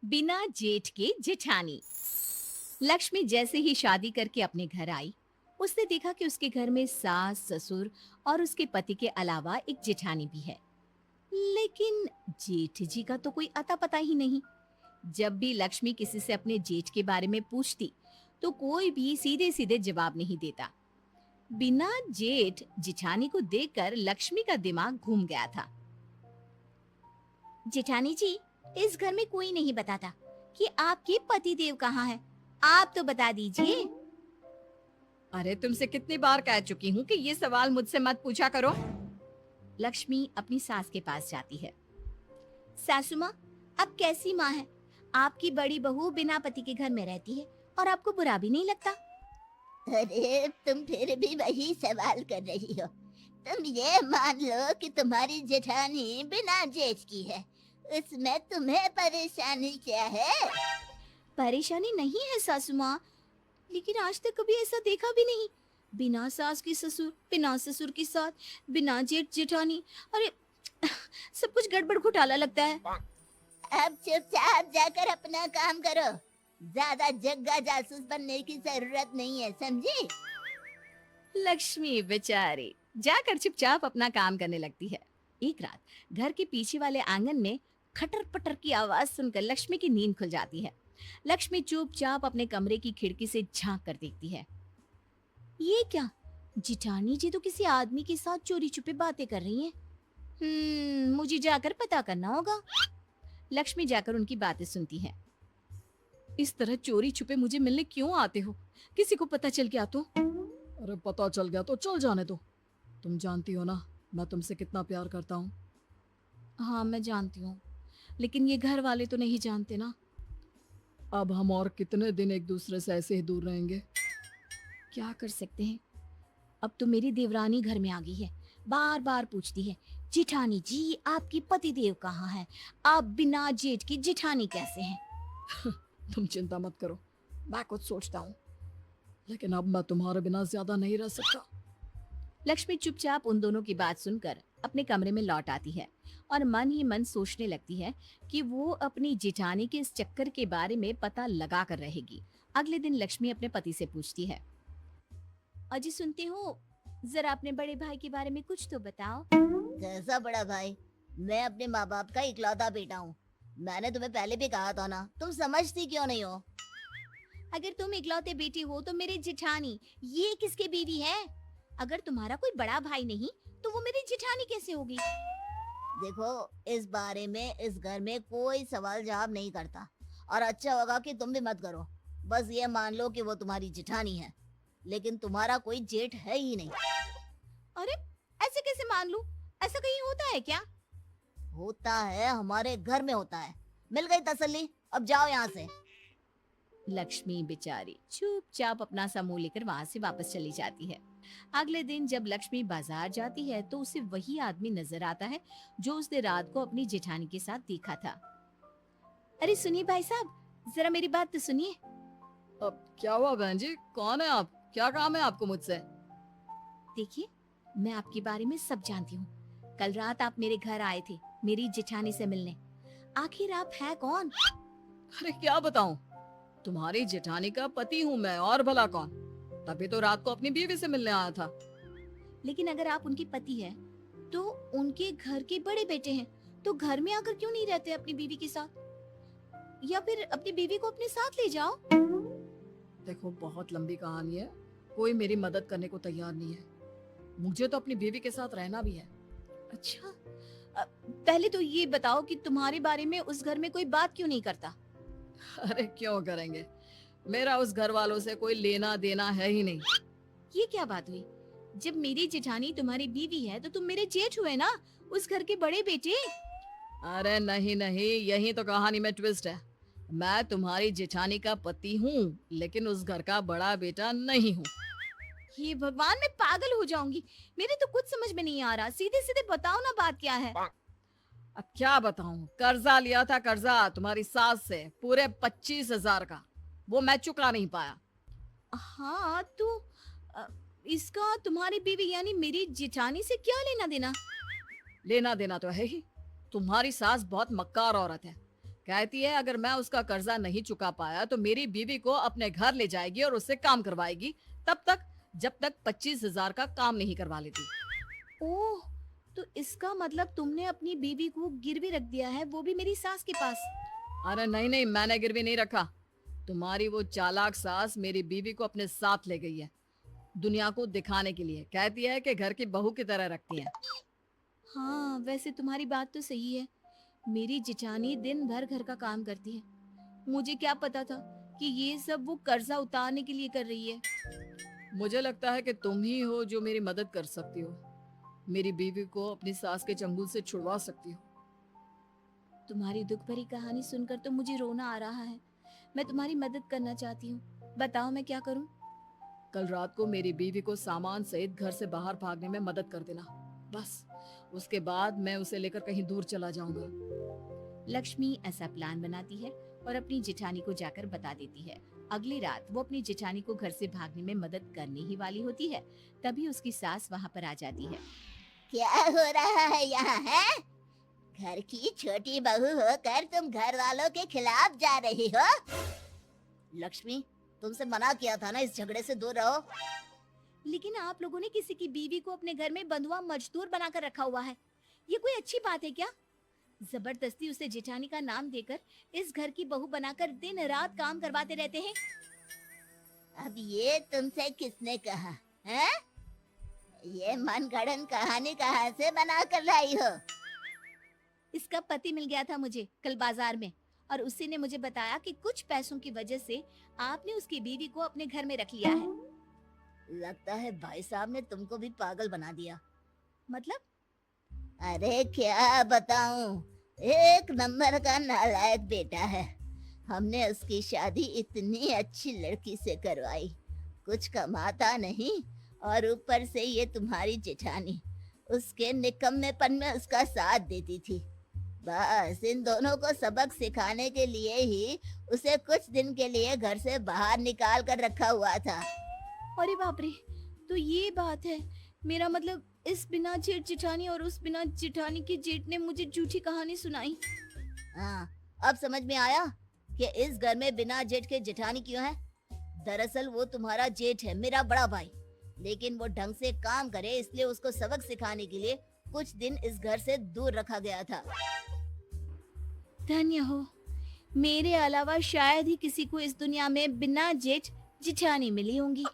बिना जेठ के जेठानी। लक्ष्मी जैसे ही शादी करके अपने घर आई, उसने देखा कि उसके घर में सास ससुर और उसके पति के अलावा एक जेठानी भी है। लेकिन जेठ जी का तो कोई अता पता ही नहीं। जब भी लक्ष्मी किसी से अपने जेठ के बारे में पूछती, तो कोई भी सीधे सीधे जवाब नहीं देता। बिना जेठ जेठानी को देखकर लक्ष्मी का दिमाग घूम गया था। जेठानी जी, इस घर में कोई नहीं बताता कि आपके पति देव कहाँ है। आप तो बता दीजिए। अरे तुमसे कितनी बार कह चुकी हूँ कि ये सवाल मुझसे मत पूछा करो। लक्ष्मी अपनी सास के पास जाती है। सासू माँ, अब कैसी माँ है? आपकी बड़ी बहू बिना पति के घर में रहती है और आपको बुरा भी नहीं लगता? अरे तुम फिर भी वही सवाल कर रही हो। तुम ये मान लो कि तुम्हारी जेठानी बिना जेठ की है। उसमें तुम्हें परेशानी क्या है? परेशानी नहीं है सासू माँ, लेकिन आज तक कभी ऐसा देखा भी नहीं। बिना सास की ससुर, बिना ससुर की सास, बिना जेठ जेठानी। अरे सब कुछ गड़बड़ घोटाला लगता है। अब चुपचाप जाकर अपना काम करो। ज्यादा जग्गा जासूस बनने की जरूरत नहीं है, समझी? लक्ष्मी बेचारी जाकर चुपचाप अपना काम करने लगती है। एक रात घर के पीछे वाले आंगन में खटर पटर की आवाज सुनकर लक्ष्मी की नींद खुल जाती है। लक्ष्मी चुपचाप अपने कमरे की खिड़की से झांक कर देखती है। ये क्या? जिठानी जी तो किसी आदमी के साथ चोरी छुपे बातें कर रही हैं। मुझे जाकर पता करना होगा। लक्ष्मी जाकर उनकी बातें सुनती है। इस तरह चोरी छुपे मुझे मिलने क्यों आते हो? किसी को पता चल गया तो? अरे पता चल गया तो चल जाने दो। तुम जानती हो ना मैं तुमसे कितना प्यार करता हूँ। हाँ, मैं जानती हूँ, लेकिन ये घर वाले तो नहीं जानते ना। अब हम और कितने दिन एक दूसरे से ऐसे ही दूर रहेंगे? क्या कर सकते हैं? अब तो मेरी देवरानी घर में आ गई है। बार बार पूछती है, जेठानी जी आपकी पति देव कहाँ है? आप बिना जेठ की जेठानी कैसे हैं? तुम चिंता मत करो, मैं कुछ सोचता हूँ, लेकिन अब मैं तुम्हारे बिना ज्यादा नहीं रह सकता। लक्ष्मी चुपचाप उन दोनों की बात सुनकर अपने कमरे में लौट आती है और मन ही मन सोचने लगती है कि वो अपनी जेठानी के इस चक्कर के बारे में पता लगा कर रहेगी। अगले दिन लक्ष्मी अपने पति से पूछती है, अजी सुनते हो, जरा अपने बड़े भाई के बारे में कुछ तो बताओ। कैसा बड़ा भाई? मैं अपने माँ बाप का इकलौता बेटा हूँ। मैंने तुम्हें पहले भी कहा था ना, तुम समझती क्यों नहीं हो? अगर तुम इकलौते बेटी हो तो मेरी जेठानी ये किसकी बीवी है? अगर तुम्हारा कोई बड़ा भाई नहीं तो वो मेरी जेठानी कैसे होगी? देखो, इस बारे में इस घर में कोई सवाल जवाब नहीं करता। और अच्छा होगा कि तुम भी मत करो। बस ये मान लो कि वो तुम्हारी जेठानी है, लेकिन तुम्हारा कोई जेठ है ही नहीं। अरे ऐसे कैसे मान लूं? ऐसा कहीं होता है क्या? होता है, हमारे घर में होता है। मिल गई तसल्ली, अब जाओ यहाँ से। लक्ष्मी बेचारी चुपचाप अपना सा मुंह लेकर वहां से वापस चली जाती है। अगले दिन जब लक्ष्मी बाजार जाती है तो उसे वही आदमी नजर आता है जो उसने रात को अपनी जेठानी के साथ देखा था। अरे सुनिए भाई साहब, जरा मेरी बात तो सुनिए। अब क्या हुआ बहन जी, कौन है आप? क्या काम है आपको मुझसे? देखिए, मैं आपके बारे में सब जानती हूँ। कल रात आप मेरे घर आए थे मेरी जेठानी से मिलने। आखिर आप है कौन? अरे क्या बताऊं, तुम्हारी जेठानी का पति हूँ मैं, और भला कौन? तभी तो रात को अपनी बीवी से मिलने आया था। लेकिन अगर आप उनके पति हैं, तो उनके घर के बड़े बेटे हैं, तो घर में आकर क्यों नहीं रहते अपनी बीवी के साथ? या फिर अपनी बीवी को अपने साथ ले जाओ। देखो बहुत लंबी कहानी है, कोई मेरी मदद करने को तैयार नहीं है। मुझे तो अपनी बीवी के साथ रहना भी है। अच्छा, पहले तो ये बताओ कि तुम्हारे बारे में उस घर में कोई बात क्यों नहीं करता? अरे क्यों करेंगे, मेरा उस घर वालों से कोई लेना देना है ही नहीं। ये क्या बात हुई? जब मेरी जेठानी तुम्हारी बीवी है तो तुम मेरे जेठ हुए ना, उस घर के बड़े बेटे। अरे नहीं नहीं, यही तो कहानी में ट्विस्ट है। मैं तुम्हारी जेठानी का पति हूँ, लेकिन उस घर का बड़ा बेटा नहीं हूँ। ये भगवान, मैं पागल हो जाऊंगी। मेरे तो कुछ समझ में नहीं आ रहा। सीधे सीधे बताओ ना, बात क्या है? अब क्या बताऊं, कर्जा लिया था, कर्जा तुम्हारी सास से पूरे 25,000 का। वो मैं चुका नहीं पाया। हाँ तो अ, इसका तुम्हारी बीवी यानी मेरी जेठानी से क्या लेना देना? लेना देना तो है ही। तुम्हारी सास बहुत मक्कार औरत है। कहती है अगर मैं उसका कर्जा नहीं चुका पाया तो मेरी बीवी को अपने घर ले जाएगी और उससे काम करवाएगी, तब तक जब तक 25,000 का काम नहीं करवा लेती। ओह, तो इसका मतलब तुमने अपनी बीवी को गिरवी रख दिया है, वो भी मेरी सास के पास। अरे नहीं नहीं, मैंने गिरवी नहीं रखा। तुम्हारी वो चालाक सास मेरी बीवी को अपने साथ ले गई है, दुनिया को दिखाने के लिए। कहती है कि घर की बहू की तरह रखती है। हाँ, वैसे तुम्हारी बात तो सही है। मेरी जिठानी दिन भर घर का काम करती है। मुझे क्या पता था कि ये सब वो कर्जा उतारने के लिए कर रही है। मुझे लगता है कि तुम ही हो जो मेरी मदद कर सकती हो, मेरी बीवी को अपनी सास के चंगुल से छुड़वा सकती हो। तुम्हारी दुख भरी कहानी सुनकर तो मुझे रोना आ रहा है। मैं तुम्हारी मदद करना चाहती हूँ, बताओ मैं क्या करूँ। कल रात को मेरी बीवी को सामान सहित घर से बाहर भागने में मदद कर देना, बस। उसके बाद मैं उसे लेकर कहीं दूर चला जाऊंगा। लक्ष्मी ऐसा प्लान बनाती है और अपनी जिठानी को जाकर बता देती है। अगली रात वो अपनी जिठानी को घर से भागने में मदद करने ही वाली होती है, तभी उसकी सास वहाँ पर आ जाती है। क्या हो रहा है यहाँ है? घर की छोटी बहू होकर तुम घर वालों के खिलाफ जा रही हो? लक्ष्मी, तुमसे मना किया था ना इस झगड़े से दूर रहो। लेकिन आप लोगों ने किसी की बीवी को अपने घर में बंधुआ मजदूर बनाकर रखा हुआ है, ये कोई अच्छी बात है क्या? जबरदस्ती उसे जेठानी का नाम देकर इस घर की बहू बनाकर दिन रात काम करवाते रहते हैं। अब ये तुमसे किसने कहा है? ये मनगढ़ंत कहानी कहाँ से बना कर लाई हो? इसका पति मिल गया था मुझे कल बाजार में, और उसी ने मुझे बताया कि कुछ पैसों की वजह से आपने उसकी बीवी को अपने घर में रख लिया है। लगता है भाई साहब ने तुमको भी पागल बना दिया। मतलब? अरे क्या बताऊं, एक नंबर का नालायक बेटा है। हमने उसकी शादी इतनी अच्छी लड़की से करवाई, कुछ कमाता नहीं, और ऊपर से ये तुम्हारी जेठानी उसके निकम्मेपन में उसका साथ देती थी। बस इन दोनों को सबक सिखाने के लिए ही उसे कुछ दिन के लिए घर से बाहर निकाल कर रखा हुआ था। अरे बाप रे, तो ये बात है। मेरा मतलब इस बिना जेठ जिठानी और उस बिना जिठानी की जेठ ने मुझे झूठी कहानी सुनाई। हाँ, अब समझ में आया कि इस घर में बिना जेठ के जेठानी क्यों है। दरअसल वो तुम्हारा जेठ है, मेरा बड़ा भाई, लेकिन वो ढंग से काम करे इसलिए उसको सबक सिखाने के लिए कुछ दिन इस घर से दूर रखा गया था। धन्य हो, मेरे अलावा शायद ही किसी को इस दुनिया में बिना जेठ जिठानी मिली होंगी।